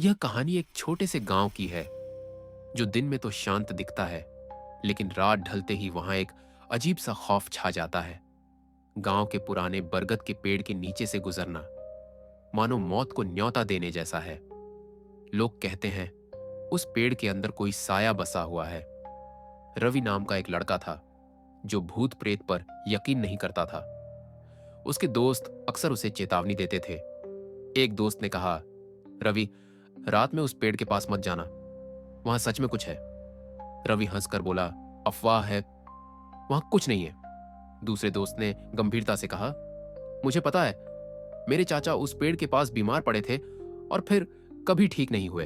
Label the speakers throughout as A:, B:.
A: यह कहानी एक छोटे से गांव की है जो दिन में तो शांत दिखता है, लेकिन रात ढलते ही वहां एक अजीब सा खौफ छा जाता है। गांव के पुराने बरगद के पेड़ के नीचे से गुजरना मानो मौत को न्योता देने जैसा है। लोग कहते हैं उस पेड़ के अंदर कोई साया बसा हुआ है। रवि नाम का एक लड़का था जो भूत प्रेत पर यकीन नहीं करता था। उसके दोस्त अक्सर उसे चेतावनी देते थे। एक दोस्त ने कहा, रवि, रात में उस पेड़ के पास मत जाना, वहां सच में कुछ है। रवि हंसकर बोला, अफवाह है, वहां कुछ नहीं है। दूसरे दोस्त ने गंभीरता से कहा, मुझे पता है, मेरे चाचा उस पेड़ के पास बीमार पड़े थे और फिर कभी ठीक नहीं हुए।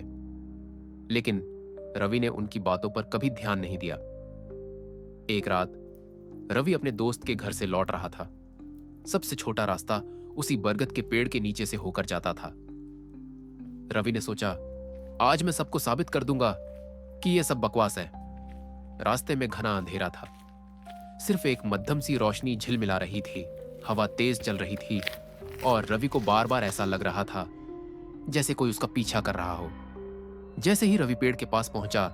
A: लेकिन रवि ने उनकी बातों पर कभी ध्यान नहीं दिया। एक रात रवि अपने दोस्त के घर से लौट रहा था। सबसे छोटा रास्ता उसी बरगद के पेड़ के नीचे से होकर जाता था। रवि ने सोचा, आज मैं सबको साबित कर दूंगा कि यह सब बकवास है। रास्ते में घना अंधेरा था। सिर्फ एक मध्यम सी रोशनी झिलमिला रही थी। हवा तेज चल रही थी और रवि को बार बार ऐसा लग रहा था जैसे कोई उसका पीछा कर रहा हो। जैसे ही रवि पेड़ के पास पहुंचा,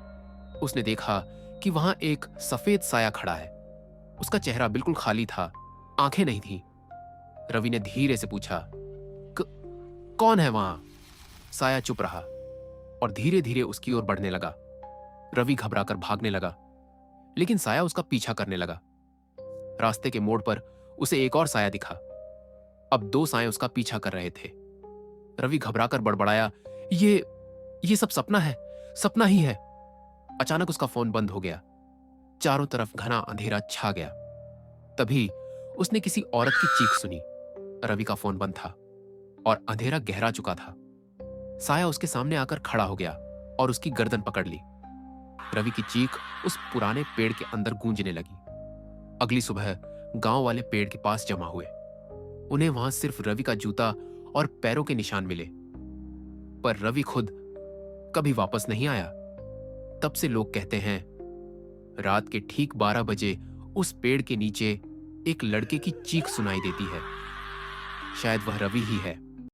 A: उसने देखा कि वहां एक सफेद साया खड़ा है। उसका चेहरा बिल्कुल खाली था, आंखें नहीं थी। रवि ने धीरे से पूछा, कौन है वहां?" साया चुप रहा और धीरे धीरे उसकी ओर बढ़ने लगा। रवि घबराकर भागने लगा, लेकिन साया उसका पीछा करने लगा। रास्ते के मोड़ पर उसे एक और साया दिखा। अब दो साए उसका पीछा कर रहे थे। रवि घबराकर बड़बड़ाया, ये सब सपना है, सपना ही है। अचानक उसका फोन बंद हो गया। चारों तरफ घना अंधेरा छा गया। तभी उसने किसी औरत की चीख सुनी। रवि का फोन बंद था और अंधेरा गहरा चुका था। साया उसके सामने आकर खड़ा हो गया और उसकी गर्दन पकड़ ली। रवि की चीख उस पुराने पेड़ के अंदर गूंजने लगी। अगली सुबह गांव वाले पेड़ के पास जमा हुए। उन्हें वहां सिर्फ रवि का जूता और पैरों के निशान मिले, पर रवि खुद कभी वापस नहीं आया। तब से लोग कहते हैं, रात के ठीक 12 बजे उस पेड़ के नीचे एक लड़के की चीख सुनाई देती है। शायद वह रवि ही है।